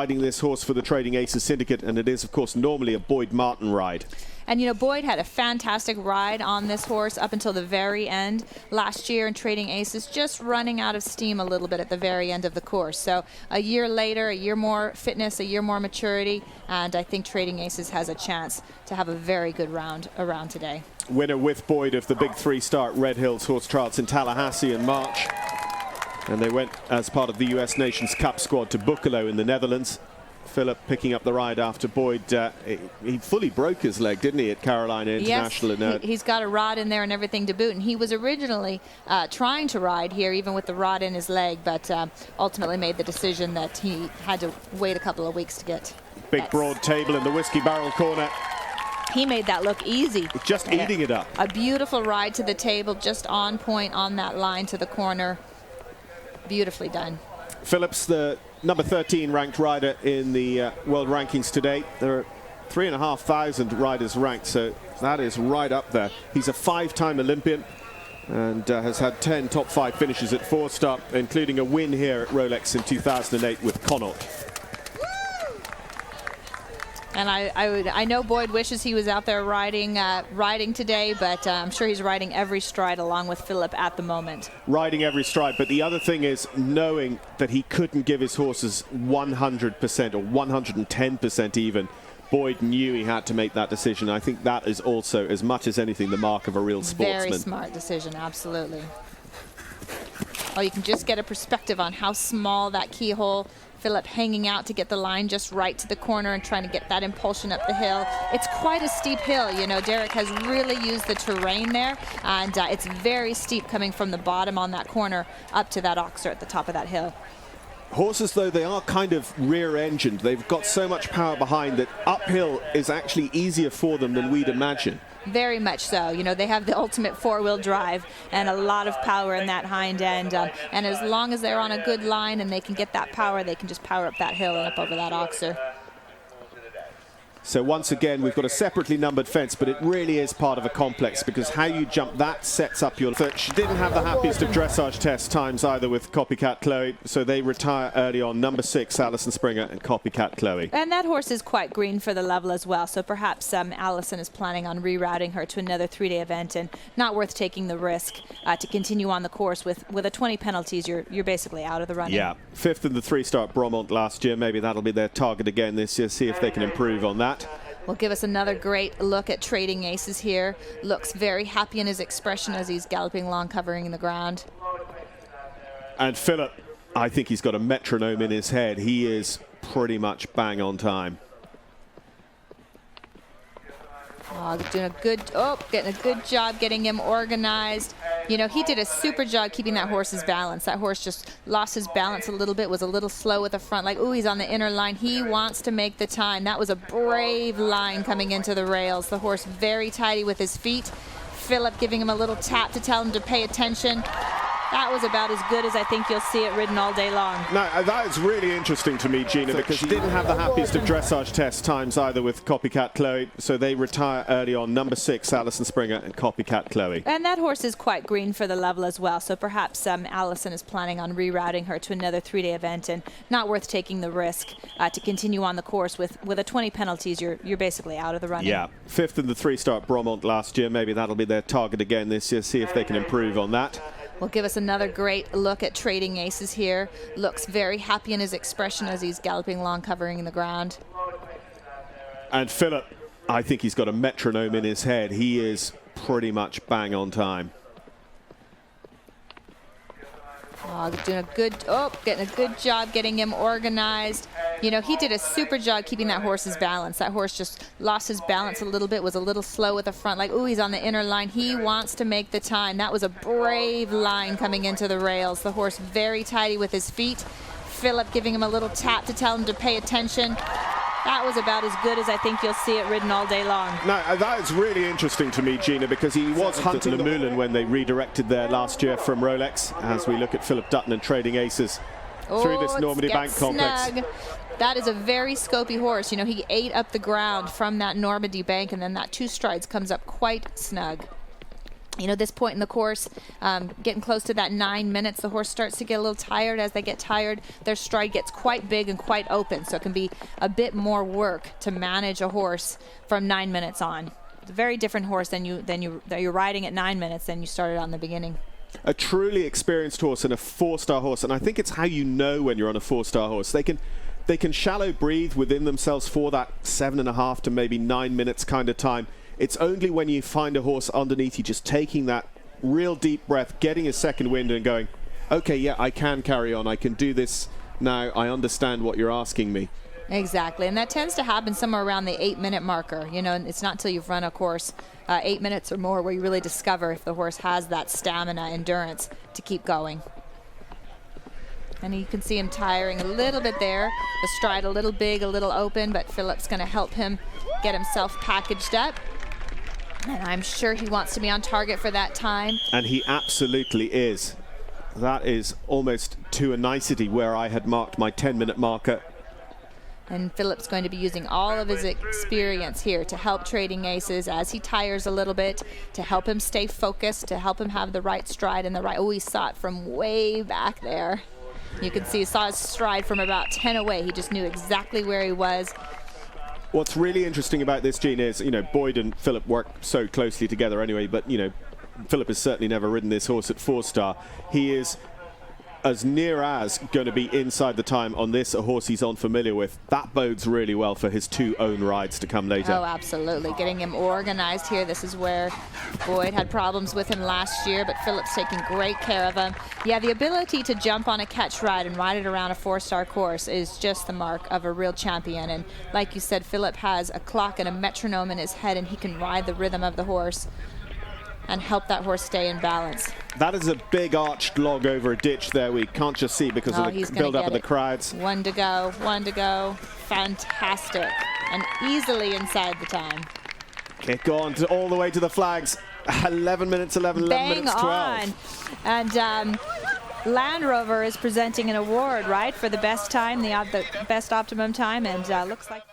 Riding this horse for the Trading Aces Syndicate, and it is, of course, normally a Boyd Martin ride. And, you know, Boyd had a fantastic ride on this horse up until the very end last year, and Trading Aces just running out of steam a little bit at the very end of the course. So a year later, a year more fitness, a year more maturity, and I think Trading Aces has a chance to have a very good round around today. Winner with Boyd of the big three-start Red Hills Horse Trials in Tallahassee in March. And they went as part of the US Nations Cup squad to Boekelo in the Netherlands. Phillip picking up the ride after Boyd. He fully broke his leg, didn't he, at Carolina International? Yes, he's got a rod in there and everything to boot. And he was originally trying to ride here, even with the rod in his leg, but ultimately made the decision that he had to wait a couple of weeks to get. Big broad table in the Whiskey Barrel corner. He made that look easy. Just eating it up. A beautiful ride to the table, just on point on that line to the corner. Beautifully done. Phillip's the number 13 ranked rider in the world rankings today. There are 3,500 riders ranked, so that is right up there. He's a 5-time Olympian and has had 10 top 5 finishes at 4-star, including a win here at Rolex in 2008 with Connaught. And I know Boyd wishes he was out there riding today, but I'm sure he's riding every stride along with Phillip at the moment. Riding every stride, but the other thing is knowing that he couldn't give his horses 100% or 110% even. Boyd knew he had to make that decision. I think that is also, as much as anything, the mark of a real sportsman. Very smart decision, absolutely. Oh, you can just get a perspective on how small that keyhole. Phillip hanging out to get the line just right to the corner and trying to get that impulsion up the hill. It's quite a steep hill. You know, Derek has really used the terrain there, and it's very steep coming from the bottom on that corner up to that oxer at the top of that hill. Horses, though, they are kind of rear-engined. They've got so much power behind that uphill is actually easier for them than we'd imagine. Very much so. You know, they have the ultimate four-wheel drive and a lot of power in that hind end. And as long as they're on a good line and they can get that power, they can just power up that hill and up over that oxer. So once again, we've got a separately numbered fence, but it really is part of a complex because how you jump that sets up your... She didn't have the happiest of dressage test times either with Copycat Chloe, so they retire early on. Number 6, Alison Springer, and Copycat Chloe. And that horse is quite green for the level as well, so perhaps Alison is planning on rerouting her to another 3-day event, and not worth taking the risk to continue on the course. With a 20 penalties, you're basically out of the running. Yeah, 5th in the 3-star Bromont last year. Maybe that'll be their target again this year, see if they can improve on that. Will give us another great look at Trading Aces here. Looks very happy in his expression as he's galloping along, covering the ground. And Phillip, I think he's got a metronome in his head. He is pretty much bang on time. Oh, getting a good job getting him organized. You know, he did a super job keeping that horse's balance. That horse just lost his balance a little bit, was a little slow at the front, like, ooh, he's on the inner line. He wants to make the time. That was a brave line coming into the rails. The horse very tidy with his feet. Phillip giving him a little tap to tell him to pay attention. That was about as good as I think you'll see it ridden all day long. No, that is really interesting to me, Gina, because she didn't have the happiest of dressage test times either with Copycat Chloe, so they retire early on. Number 6, Alison Springer, and Copycat Chloe. And that horse is quite green for the level as well, so perhaps Alison is planning on rerouting her to another 3-day event, and not worth taking the risk to continue on the course. With a 20 penalties, you're basically out of the running. Yeah, 5th in the 3-star Bromont last year. Maybe that'll be their target again this year, see if they can improve on that. Will give us another great look at Trading Aces here. Looks very happy in his expression as he's galloping along, covering the ground. And Phillip, I think he's got a metronome in his head. He is pretty much bang on time. Oh, getting a good job getting him organized. You know, he did a super job keeping that horse's balance. That horse just lost his balance a little bit, was a little slow at the front, like, ooh, he's on the inner line. He wants to make the time. That was a brave line coming into the rails. The horse very tidy with his feet. Phillip giving him a little tap to tell him to pay attention. That was about as good as I think you'll see it ridden all day long. No, that is really interesting to me, Gina, because he was hunting the Moulin when they redirected there last year from Rolex, as we look at Phillip Dutton and Trading Aces through this Normandy Bank complex. That is a very scopy horse. You know, he ate up the ground from that Normandy Bank, and then that 2 strides comes up quite snug. You know, this point in the course, getting close to that 9 minutes, the horse starts to get a little tired. As they get tired, their stride gets quite big and quite open, so it can be a bit more work to manage a horse from 9 minutes on. It's a very different horse than you're riding at 9 minutes than you started on the beginning. A truly experienced horse and a 4-star horse, and I think it's how you know when you're on a 4-star horse. They can shallow breathe within themselves for that 7.5 to maybe 9 minutes kind of time. It's only when you find a horse underneath you just taking that real deep breath, getting a second wind and going, okay, yeah, I can carry on. I can do this now. I understand what you're asking me. Exactly, and that tends to happen somewhere around the 8-minute marker. You know, it's not until you've run a course 8 minutes or more where you really discover if the horse has that stamina, endurance to keep going. And you can see him tiring a little bit there. The stride a little big, a little open, but Phillip's going to help him get himself packaged up. And I'm sure he wants to be on target for that time. And he absolutely is. That is almost to a nicety where I had marked my 10-minute marker. And Phillip's going to be using all of his experience here to help Trading Aces as he tires a little bit, to help him stay focused, to help him have the right stride and the right... Oh, he saw it from way back there. You can see he saw his stride from about 10 away. He just knew exactly where he was. What's really interesting about this, Gene, is, you know, Boyd and Phillip work so closely together anyway, but, you know, Phillip has certainly never ridden this horse at 4-star. He is as near as going to be inside the time on this, a horse he's unfamiliar with. That bodes really well for his 2 own rides to come later. Oh, absolutely. Getting him organized here. This is where Boyd had problems with him last year, but Phillip's taking great care of him. Yeah, the ability to jump on a catch ride and ride it around a 4-star course is just the mark of a real champion. And like you said, Phillip has a clock and a metronome in his head, and he can ride the rhythm of the horse and help that horse stay in balance. That is a big arched log over a ditch there we can't just see because of the build-up of the crowds. 1 to go, 1 to go. Fantastic. And easily inside the time. Kick on all the way to the flags. 11 minutes 11, 11 minutes 12. On. And Land Rover is presenting an award, right, for the best time, the best Optimum time, and looks like...